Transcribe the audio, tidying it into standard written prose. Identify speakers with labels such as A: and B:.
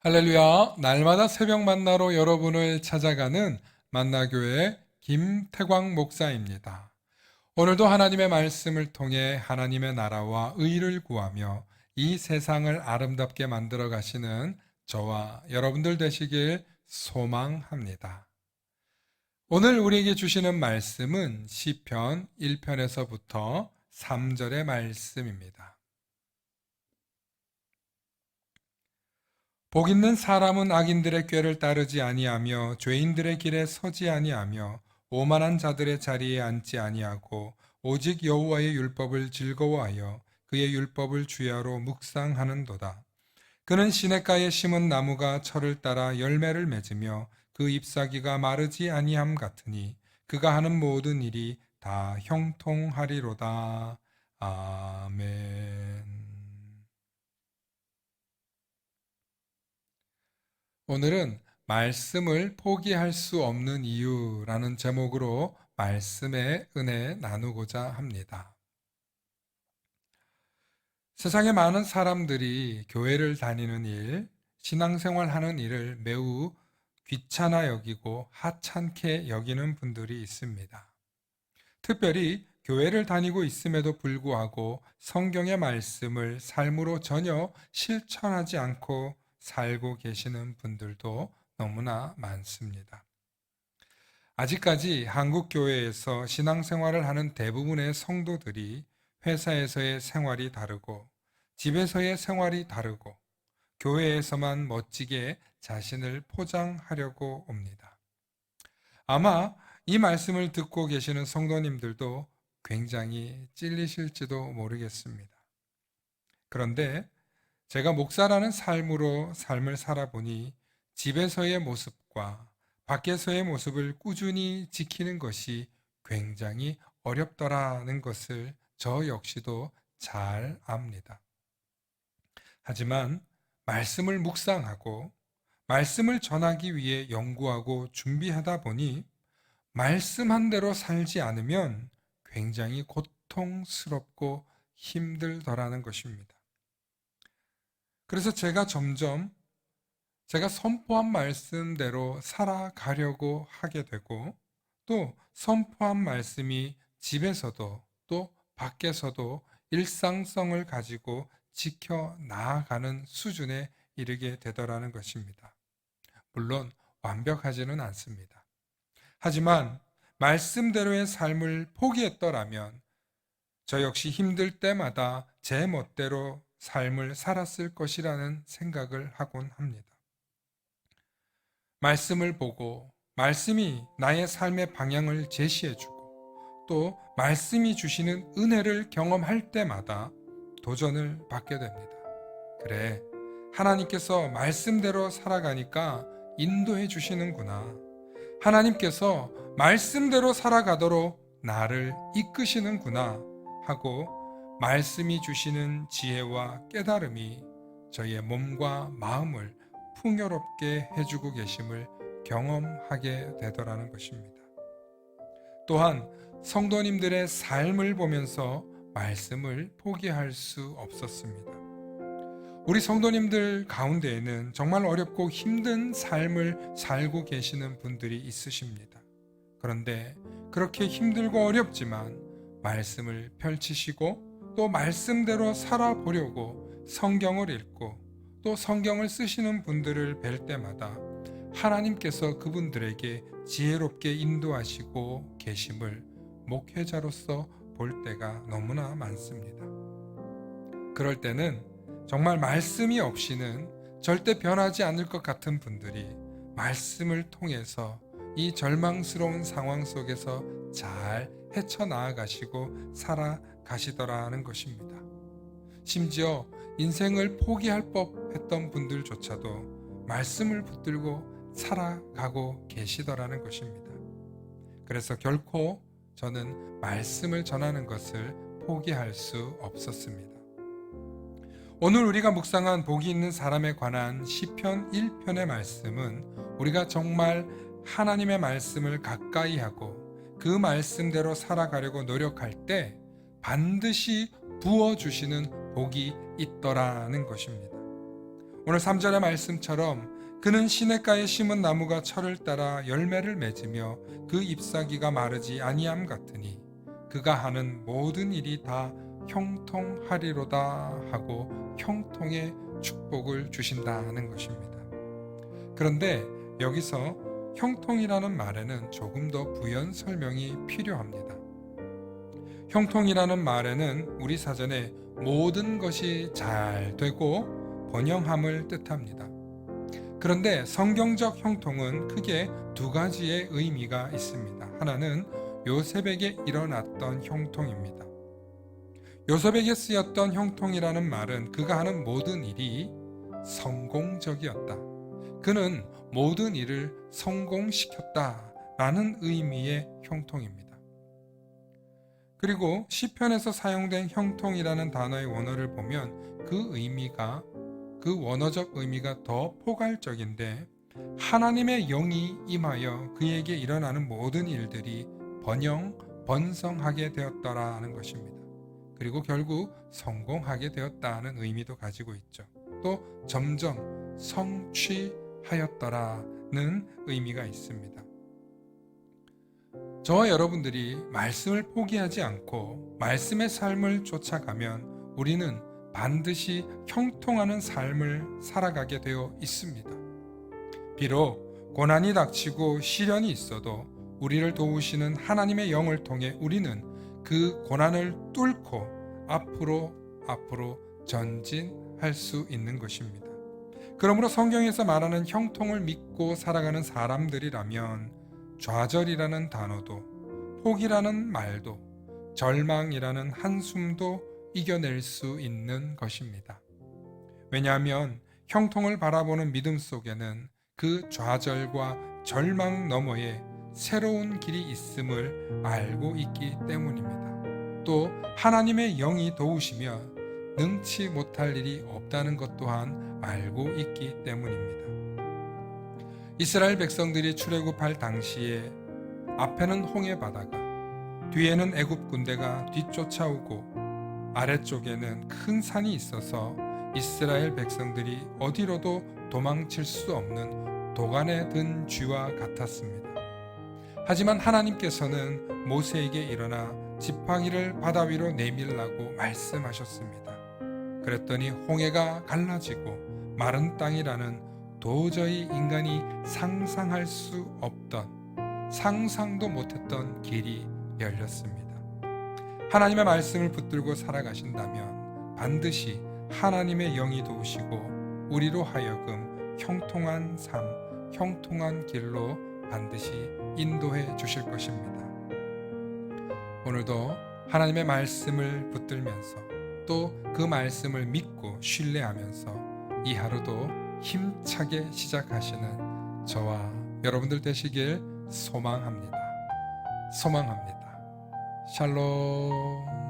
A: 할렐루야! 날마다 새벽 만나러 여러분을 찾아가는 만나교회 김태광 목사입니다. 오늘도 하나님의 말씀을 통해 하나님의 나라와 의를 구하며 이 세상을 아름답게 만들어 가시는 저와 여러분들 되시길 소망합니다. 오늘 우리에게 주시는 말씀은 시편 1편에서부터 3절의 말씀입니다. 복 있는 사람은 악인들의 꾀를 따르지 아니하며 죄인들의 길에 서지 아니하며 오만한 자들의 자리에 앉지 아니하고 오직 여호와의 율법을 즐거워하여 그의 율법을 주야로 묵상하는도다. 그는 시냇가에 심은 나무가 철을 따라 열매를 맺으며 그 잎사귀가 마르지 아니함 같으니 그가 하는 모든 일이 다 형통하리로다. 아멘. 오늘은 말씀을 포기할 수 없는 이유라는 제목으로 말씀의 은혜 나누고자 합니다. 세상에 많은 사람들이 교회를 다니는 일, 신앙생활 하는 일을 매우 귀찮아 여기고 하찮게 여기는 분들이 있습니다. 특별히 교회를 다니고 있음에도 불구하고 성경의 말씀을 삶으로 전혀 실천하지 않고 살고 계시는 분들도 너무나 많습니다. 아직까지 한국 교회에서 신앙생활을 하는 대부분의 성도들이 회사에서의 생활이 다르고 집에서의 생활이 다르고 교회에서만 멋지게 자신을 포장하려고 옵니다. 아마 이 말씀을 듣고 계시는 성도님들도 굉장히 찔리실지도 모르겠습니다. 그런데 제가 목사라는 삶으로 삶을 살아보니 집에서의 모습과 밖에서의 모습을 꾸준히 지키는 것이 굉장히 어렵더라는 것을 저 역시도 잘 압니다. 하지만 말씀을 묵상하고 말씀을 전하기 위해 연구하고 준비하다 보니 말씀한 대로 살지 않으면 굉장히 고통스럽고 힘들더라는 것입니다. 그래서 제가 점점 제가 선포한 말씀대로 살아가려고 하게 되고 또 선포한 말씀이 집에서도 또 밖에서도 일상성을 가지고 지켜 나아가는 수준에 이르게 되더라는 것입니다. 물론 완벽하지는 않습니다. 하지만 말씀대로의 삶을 포기했더라면 저 역시 힘들 때마다 제 멋대로 삶을 살았을 것이라는 생각을 하곤 합니다. 말씀을 보고 말씀이 나의 삶의 방향을 제시해주고 또 말씀이 주시는 은혜를 경험할 때마다 도전을 받게 됩니다. 그래, 하나님께서 말씀대로 살아가니까 인도해 주시는구나. 하나님께서 말씀대로 살아가도록 나를 이끄시는구나 하고 말씀이 주시는 지혜와 깨달음이 저의 몸과 마음을 풍요롭게 해주고 계심을 경험하게 되더라는 것입니다. 또한 성도님들의 삶을 보면서 말씀을 포기할 수 없었습니다. 우리 성도님들 가운데에는 정말 어렵고 힘든 삶을 살고 계시는 분들이 있으십니다. 그런데 그렇게 힘들고 어렵지만 말씀을 펼치시고 또 말씀대로 살아보려고 성경을 읽고 또 성경을 쓰시는 분들을 뵐 때마다 하나님께서 그분들에게 지혜롭게 인도하시고 계심을 목회자로서 볼 때가 너무나 많습니다. 그럴 때는 정말 말씀이 없이는 절대 변하지 않을 것 같은 분들이 말씀을 통해서 이 절망스러운 상황 속에서 잘 헤쳐나아가시고 살아가시더라는 것입니다. 심지어 인생을 포기할 법했던 분들조차도 말씀을 붙들고 살아가고 계시더라는 것입니다. 그래서 결코 저는 말씀을 전하는 것을 포기할 수 없었습니다. 오늘 우리가 묵상한 복이 있는 사람에 관한 시편 1편의 말씀은 우리가 정말 하나님의 말씀을 가까이 하고 그 말씀대로 살아가려고 노력할 때 반드시 부어주시는 복이 있더라는 것입니다. 오늘 3절의 말씀처럼 그는 시냇가에 심은 나무가 철을 따라 열매를 맺으며 그 잎사귀가 마르지 아니함 같으니 그가 하는 모든 일이 다 형통하리로다 하고 형통의 축복을 주신다는 것입니다. 그런데 여기서 형통이라는 말에는 조금 더 부연 설명이 필요합니다. 형통이라는 말에는 우리 사전에 모든 것이 잘 되고 번영함을 뜻합니다. 그런데 성경적 형통은 크게 두 가지의 의미가 있습니다. 하나는 요셉에게 일어났던 형통입니다. 요셉에게 쓰였던 형통이라는 말은 그가 하는 모든 일이 성공적이었다. 그는 모든 일을 성공시켰다라는 의미의 형통입니다. 그리고 시편에서 사용된 형통이라는 단어의 원어를 보면 그 원어적 의미가 더 포괄적인데 하나님의 영이 임하여 그에게 일어나는 모든 일들이 번성하게 되었더라는 것입니다. 그리고 결국 성공하게 되었다는 의미도 가지고 있죠. 또 점점 성취하였더라는 의미가 있습니다. 저와 여러분들이 말씀을 포기하지 않고 말씀의 삶을 쫓아가면 우리는 반드시 형통하는 삶을 살아가게 되어 있습니다. 비록 고난이 닥치고 시련이 있어도 우리를 도우시는 하나님의 영을 통해 우리는 그 고난을 뚫고 앞으로 전진할 수 있는 것입니다. 그러므로 성경에서 말하는 형통을 믿고 살아가는 사람들이라면 좌절이라는 단어도, 포기라는 말도, 절망이라는 한숨도 이겨낼 수 있는 것입니다. 왜냐하면 형통을 바라보는 믿음 속에는 그 좌절과 절망 너머에 새로운 길이 있음을 알고 있기 때문입니다. 또 하나님의 영이 도우시며 능치 못할 일이 없다는 것 또한 알고 있기 때문입니다. 이스라엘 백성들이 출애굽할 당시에 앞에는 홍해 바다가, 뒤에는 애굽 군대가 뒤쫓아오고 아래쪽에는 큰 산이 있어서 이스라엘 백성들이 어디로도 도망칠 수 없는 도간에 든 쥐와 같았습니다. 하지만 하나님께서는 모세에게 일어나 지팡이를 바다 위로 내밀라고 말씀하셨습니다. 그랬더니 홍해가 갈라지고 마른 땅이라는 도저히 인간이 상상할 수 없던, 상상도 못했던 길이 열렸습니다. 하나님의 말씀을 붙들고 살아가신다면 반드시 하나님의 영이 도우시고 우리로 하여금 형통한 삶, 형통한 길로 반드시 인도해 주실 것입니다. 오늘도 하나님의 말씀을 붙들면서 또 그 말씀을 믿고 신뢰하면서 이 하루도 힘차게 시작하시는 저와 여러분들 되시길 소망합니다. 샬롬.